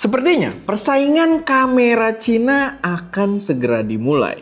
Sepertinya persaingan kamera Cina akan segera dimulai.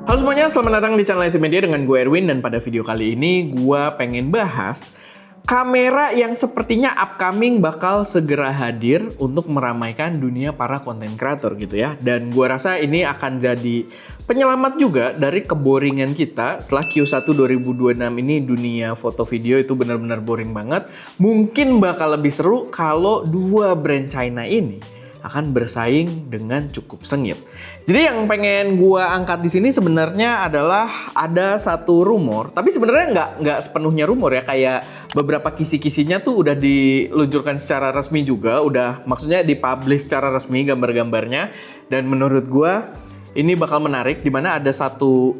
Halo semuanya, selamat datang di channel SC Media dengan gue Erwin, dan pada video kali ini gue pengen bahas kamera yang sepertinya upcoming bakal segera hadir untuk meramaikan dunia para konten kreator gitu ya. Dan gue rasa ini akan jadi penyelamat juga dari keboringan kita setelah Q1 2026 ini. Dunia foto video itu benar-benar boring banget. Mungkin bakal lebih seru kalau dua brand China ini akan bersaing dengan cukup sengit. Jadi yang pengen gua angkat di sini sebenarnya adalah ada satu rumor, tapi sebenarnya nggak sepenuhnya rumor ya, kayak beberapa kisi-kisinya tuh udah diluncurkan secara resmi juga, udah maksudnya dipublish secara resmi gambar-gambarnya, dan menurut gua ini bakal menarik, dimana ada satu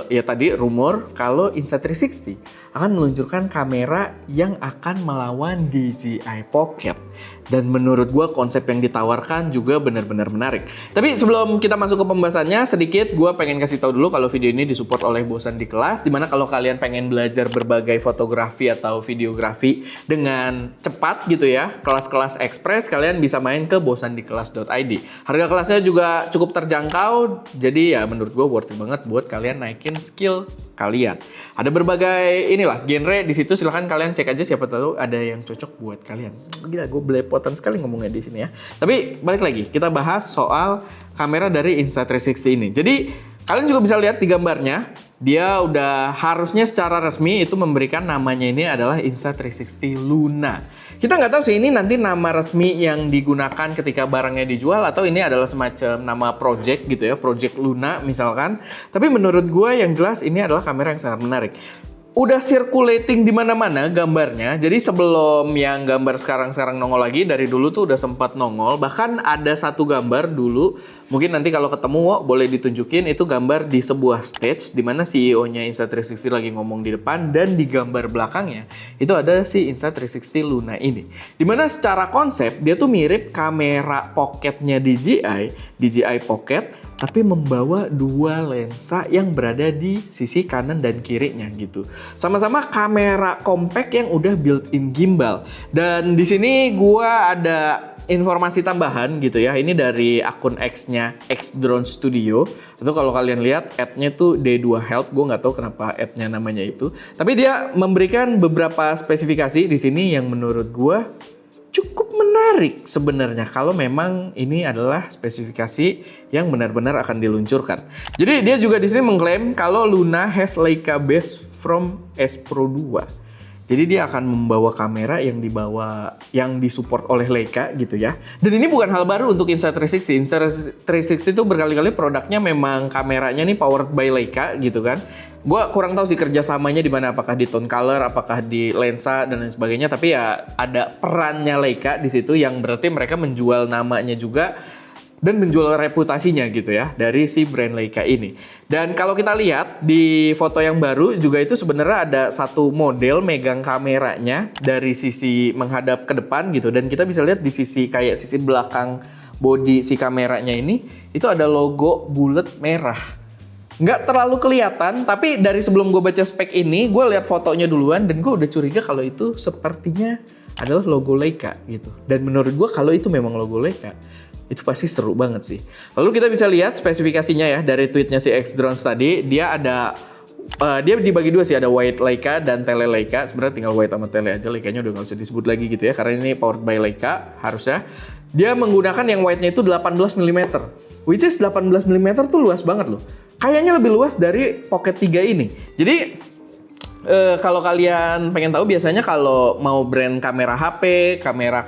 ya tadi rumor kalau Insta360 akan meluncurkan kamera yang akan melawan DJI Pocket. Dan menurut gua konsep yang ditawarkan juga benar-benar menarik. Tapi sebelum kita masuk ke pembahasannya, sedikit gua pengen kasih tahu dulu kalau video ini disupport oleh Bosan di Kelas, dimana kalau kalian pengen belajar berbagai fotografi atau videografi dengan cepat gitu ya, kelas-kelas ekspres, kalian bisa main ke bosandikelas.id. Harga kelasnya juga cukup terjangkau, jadi ya menurut gua worth it banget buat kalian naikin skill kalian. Ada berbagai inilah genre di situ, silahkan kalian cek aja, siapa tahu ada yang cocok buat kalian. Gila, gue belepotan sekali ngomongnya di sini ya. Tapi balik lagi, kita bahas soal kamera dari Insta360 ini. Jadi kalian juga bisa lihat di gambarnya, dia udah harusnya secara resmi itu memberikan namanya ini adalah Insta360 Luna. Kita nggak tahu sih ini nanti nama resmi yang digunakan ketika barangnya dijual atau ini adalah semacam nama project gitu ya, Project Luna misalkan. Tapi menurut gue yang jelas ini adalah kamera yang sangat menarik. Udah circulating di mana-mana gambarnya. Jadi sebelum yang gambar sekarang nongol lagi, dari dulu tuh udah sempat nongol. Bahkan ada satu gambar dulu, mungkin nanti kalau ketemu boleh ditunjukin, itu gambar di sebuah stage di mana CEO-nya Insta360 lagi ngomong di depan, dan di gambar belakangnya itu ada si Insta360 Luna ini. Dimana secara konsep dia tuh mirip kamera pocketnya DJI Pocket, tapi membawa dua lensa yang berada di sisi kanan dan kirinya gitu. Sama-sama kamera compact yang udah built-in gimbal. Dan di sini gua ada informasi tambahan gitu ya. Ini dari akun X-nya X Drone Studio. Itu kalau kalian lihat ad-nya tuh D2 Health. Gue nggak tahu kenapa ad-nya namanya itu. Tapi dia memberikan beberapa spesifikasi di sini yang menurut gua cukup menarik sebenarnya kalau memang ini adalah spesifikasi yang benar-benar akan diluncurkan. Jadi dia juga di sini mengklaim kalau Luna has Leica base from S Pro 2. Jadi dia akan membawa kamera yang disupport oleh Leica gitu ya. Dan ini bukan hal baru untuk Insta360. Insta360 itu berkali-kali produknya memang kameranya nih powered by Leica gitu kan. Gua kurang tahu sih kerjasamanya di mana, apakah di tone color, apakah di lensa dan lain sebagainya. Tapi ya ada perannya Leica di situ yang berarti mereka menjual namanya juga dan menjual reputasinya gitu ya dari si brand Leica ini. Dan kalau kita lihat di foto yang baru juga itu sebenarnya ada satu model megang kameranya dari sisi menghadap ke depan gitu, dan kita bisa lihat di sisi kayak sisi belakang body si kameranya ini itu ada logo bulat merah. Nggak terlalu kelihatan, tapi dari sebelum gue baca spek ini, gue lihat fotonya duluan dan gue udah curiga kalau itu sepertinya adalah logo Leica gitu. Dan menurut gue kalau itu memang logo Leica, itu pasti seru banget sih. Lalu kita bisa lihat spesifikasinya ya dari tweetnya si X Drones tadi. Dia ada dia dibagi dua sih, ada wide Leica dan tele Leica. Sebenarnya tinggal wide sama tele aja, Leicanya udah nggak usah disebut lagi gitu ya, karena ini powered by Leica harusnya. Dia menggunakan yang wide-nya itu 18 mm. Which is 18 mm tuh luas banget loh. Kayaknya lebih luas dari Pocket 3 ini. Jadi kalau kalian pengen tahu, biasanya kalau mau brand kamera HP, kamera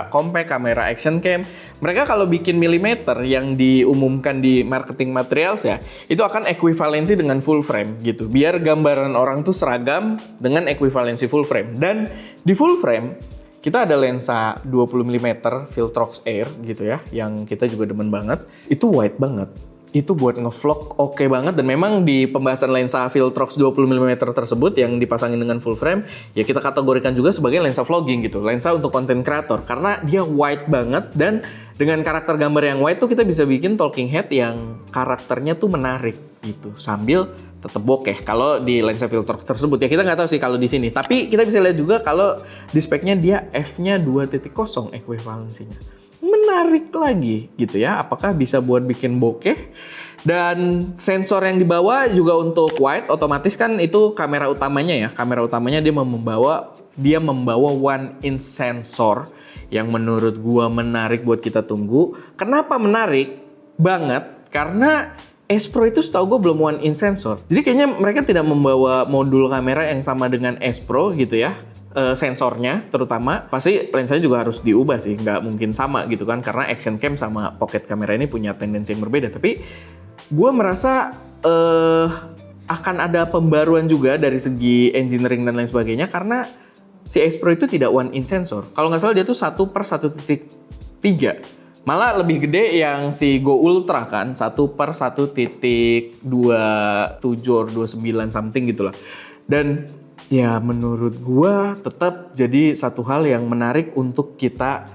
compact, kamera action cam, mereka kalau bikin milimeter yang diumumkan di marketing materials ya, itu akan ekuivalensi dengan full frame gitu. Biar gambaran orang tuh seragam dengan ekuivalensi full frame. Dan di full frame kita ada lensa 20 mm Viltrox Air gitu ya, yang kita juga demen banget. Itu wide banget. Itu buat ngevlog oke banget, dan memang di pembahasan lensa Viltrox 20 mm tersebut yang dipasangin dengan full frame, ya kita kategorikan juga sebagai lensa vlogging gitu, lensa untuk konten kreator, karena dia wide banget dan dengan karakter gambar yang wide tuh kita bisa bikin talking head yang karakternya tuh menarik gitu sambil tetap bokeh kalau di lensa filter tersebut ya. Kita nggak tahu sih kalau di sini, tapi kita bisa lihat juga kalau di speknya dia f-nya 2.0 equivalensinya menarik lagi gitu ya. Apakah bisa buat bikin bokeh? Dan sensor yang dibawa juga untuk wide, otomatis kan itu kamera utamanya ya. Kamera utamanya dia membawa one inch sensor yang menurut gua menarik buat kita tunggu. Kenapa menarik banget? Karena S Pro itu setahu gue belum one inch sensor. Jadi kayaknya mereka tidak membawa modul kamera yang sama dengan S Pro gitu ya. Sensornya terutama pasti lensanya juga harus diubah sih, nggak mungkin sama gitu kan, karena action cam sama pocket kamera ini punya tendensi yang berbeda. Tapi gue merasa akan ada pembaruan juga dari segi engineering dan lain sebagainya, karena si S Pro itu tidak one inch sensor. Kalau nggak salah dia tuh 1/1.3. Malah lebih gede yang si Go Ultra kan, 1/1.27 or 29 something gitulah. Dan ya menurut gua tetap jadi satu hal yang menarik untuk kita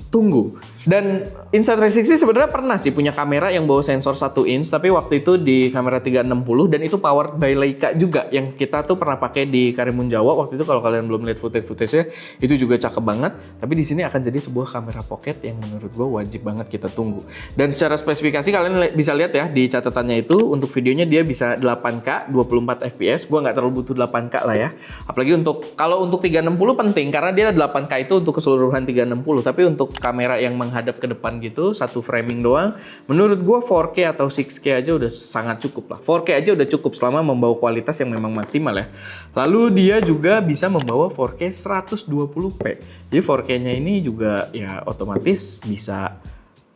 tunggu. Dan Insta360 sebenarnya pernah sih punya kamera yang bawa sensor 1 inch, tapi waktu itu di kamera 360 dan itu powered by Leica juga, yang kita tuh pernah pakai di Karimun Jawa waktu itu. Kalau kalian belum lihat footage-nya itu juga cakep banget. Tapi di sini akan jadi sebuah kamera pocket yang menurut gua wajib banget kita tunggu. Dan secara spesifikasi kalian bisa lihat ya di catatannya itu, untuk videonya dia bisa 8K 24 fps. Gua nggak terlalu butuh 8K lah ya. Apalagi kalau untuk 360 penting karena dia 8K itu untuk keseluruhan 360, tapi untuk kamera yang menghadap ke depan gitu, satu framing doang, menurut gue 4K atau 6K aja udah sangat cukup lah. 4K aja udah cukup selama membawa kualitas yang memang maksimal ya. Lalu dia juga bisa membawa 4K 120p. Jadi 4K-nya ini juga ya otomatis bisa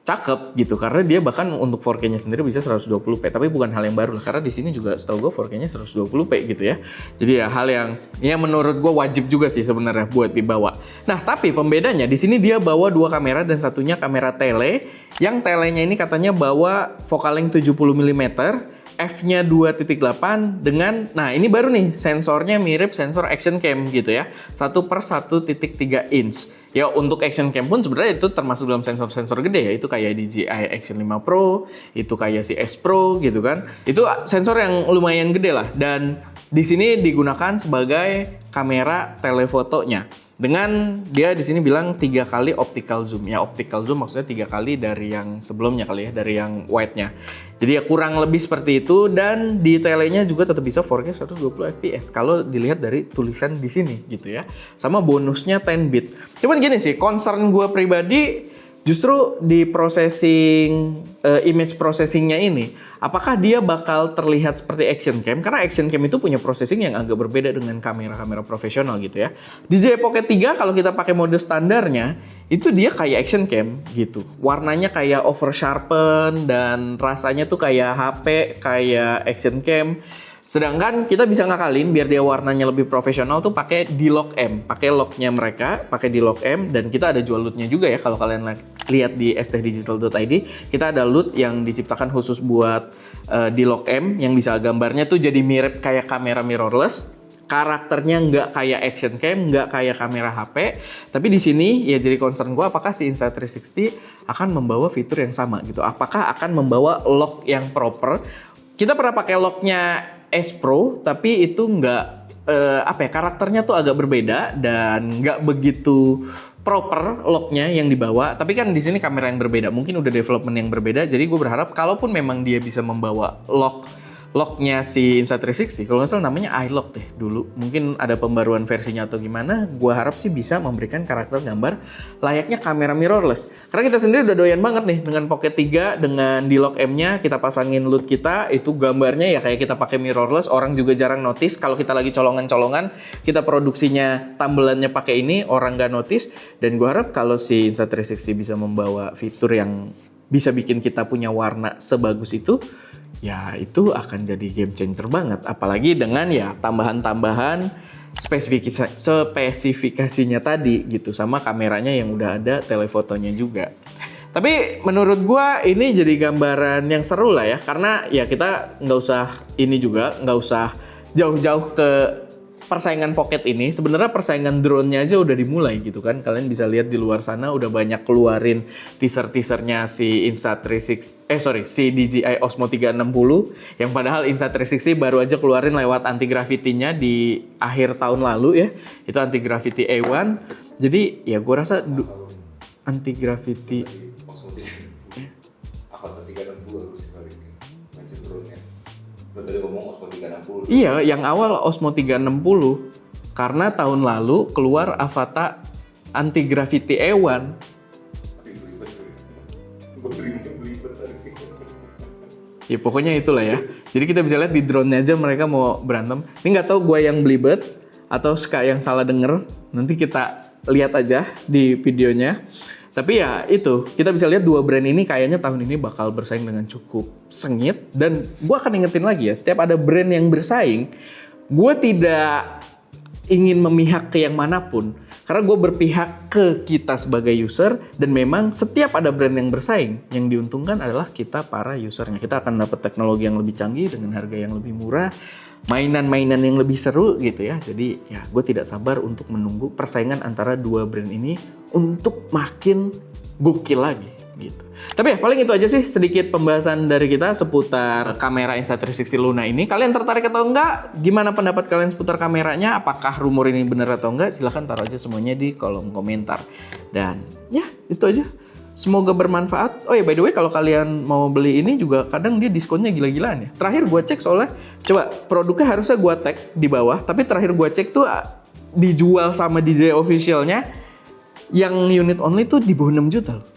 cakep gitu, karena dia bahkan untuk 4K-nya sendiri bisa 120p, tapi bukan hal yang baru lah, karena di sini juga setahu gue 4K-nya 120p gitu ya. Jadi ya hal yang menurut gue wajib juga sih sebenarnya buat dibawa. Nah, tapi pembedanya di sini dia bawa dua kamera dan satunya kamera tele, yang telenya ini katanya bawa focal length 70 mm, f-nya 2.8 dengan, nah ini baru nih, sensornya mirip sensor action cam gitu ya, 1/1.3 inch. Ya untuk action cam pun sebenarnya itu termasuk dalam sensor-sensor gede ya, itu kayak DJI Action 5 Pro, itu kayak si S Pro gitu kan. Itu sensor yang lumayan gede lah, dan di sini digunakan sebagai kamera telefotonya. Dengan dia di sini bilang 3 kali optical zoom. Ya optical zoom maksudnya 3 kali dari yang sebelumnya kali ya, dari yang wide-nya. Jadi ya kurang lebih seperti itu, dan di telenya juga tetap bisa 4K 120 fps kalau dilihat dari tulisan di sini gitu ya. Sama bonusnya 10 bit. Cuman gini sih, concern gue pribadi justru di processing, image processingnya ini, apakah dia bakal terlihat seperti action cam? Karena action cam itu punya processing yang agak berbeda dengan kamera-kamera profesional gitu ya. DJI Pocket 3 kalau kita pakai mode standarnya, itu dia kayak action cam gitu. Warnanya kayak over sharpen dan rasanya tuh kayak HP, kayak action cam. Sedangkan kita bisa ngakalin biar dia warnanya lebih profesional tuh pakai D-Lock M, pakai locknya mereka, pakai D-Lock M, dan kita ada jual lootnya juga ya. Kalau kalian lihat di stdigital.id, kita ada loot yang diciptakan khusus buat D-Lock M yang bisa gambarnya tuh jadi mirip kayak kamera mirrorless. Karakternya nggak kayak action cam, nggak kayak kamera HP, tapi di sini ya jadi concern gue, apakah si Insta360 akan membawa fitur yang sama gitu? Apakah akan membawa lock yang proper? Kita pernah pakai locknya S Pro, tapi itu nggak karakternya tuh agak berbeda dan nggak begitu proper locknya yang dibawa. Tapi kan di sini kamera yang berbeda, mungkin udah development yang berbeda. Jadi gue berharap kalaupun memang dia bisa membawa locknya si Insta360, kalau nggak salah namanya iLock deh dulu. Mungkin ada pembaruan versinya atau gimana. Gua harap sih bisa memberikan karakter gambar layaknya kamera mirrorless. Karena kita sendiri udah doyan banget nih dengan Pocket 3, dengan D-Lock M-nya, kita pasangin loot kita, itu gambarnya ya kayak kita pakai mirrorless. Orang juga jarang notice kalau kita lagi colongan-colongan, kita produksinya tambelannya pakai ini, orang nggak notice. Dan gua harap kalau si Insta360 bisa membawa fitur yang bisa bikin kita punya warna sebagus itu, ya itu akan jadi game changer banget. Apalagi dengan ya tambahan-tambahan spesifikasinya tadi gitu, sama kameranya yang udah ada, telefotonya juga. Tapi menurut gua ini jadi gambaran yang seru lah ya, karena ya kita nggak usah jauh-jauh ke persaingan Pocket ini, sebenarnya persaingan drone-nya aja udah dimulai gitu kan. Kalian bisa lihat di luar sana udah banyak keluarin teaser-teasernya si si DJI Osmo 360 yang padahal Insta360 baru aja keluarin lewat anti-gravity-nya di akhir tahun lalu ya. Itu anti-gravity A1. Jadi ya gue rasa anti-gravity Osmo 360 Avatar 360 harus sekali macam drone-nya. Berarti tadi ngomong Osmo 360. Iya, yang awal Osmo 360 karena tahun lalu keluar Avatar anti-gravity A1. Ya pokoknya itulah ya. Jadi kita bisa lihat di drone-nya aja mereka mau berantem. Ini nggak tahu gue yang belibet atau Ska yang salah denger. Nanti kita lihat aja di videonya. Tapi ya itu, kita bisa lihat dua brand ini kayaknya tahun ini bakal bersaing dengan cukup sengit. Dan gue akan ingetin lagi ya, setiap ada brand yang bersaing, gue tidak ingin memihak ke yang manapun. Karena gue berpihak ke kita sebagai user, dan memang setiap ada brand yang bersaing, yang diuntungkan adalah kita para usernya. Kita akan dapat teknologi yang lebih canggih dengan harga yang lebih murah, mainan-mainan yang lebih seru gitu ya. Jadi ya gue tidak sabar untuk menunggu persaingan antara dua brand ini untuk makin gokil lagi gitu. Tapi ya paling itu aja sih sedikit pembahasan dari kita seputar kamera Insta360 Luna ini. Kalian tertarik atau enggak? Gimana pendapat kalian seputar kameranya? Apakah rumor ini benar atau enggak? Silahkan taruh aja semuanya di kolom komentar. Dan ya itu aja. Semoga bermanfaat. Oh ya, by the way, kalau kalian mau beli ini juga kadang dia diskonnya gila-gilaan ya. Terakhir gue cek soalnya, coba produknya harusnya gue tag di bawah, tapi terakhir gue cek tuh dijual sama DJ officialnya yang unit only tuh di bawah 6 juta loh.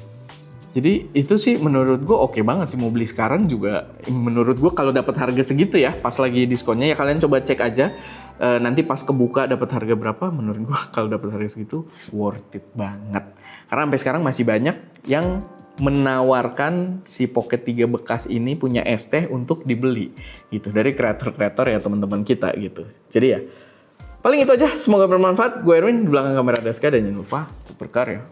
Jadi itu sih menurut gue oke banget sih, mau beli sekarang juga menurut gue kalau dapat harga segitu ya, pas lagi diskonnya ya kalian coba cek aja. Nanti pas kebuka dapat harga berapa, menurut gue kalau dapat harga segitu worth it banget. Karena sampai sekarang masih banyak yang menawarkan si Pocket 3 bekas ini punya ST untuk dibeli gitu dari kreator-kreator ya teman-teman kita gitu. Jadi ya paling itu aja, semoga bermanfaat. Gue Erwin, di belakang kamera ada Ska, dan jangan lupa berkarya.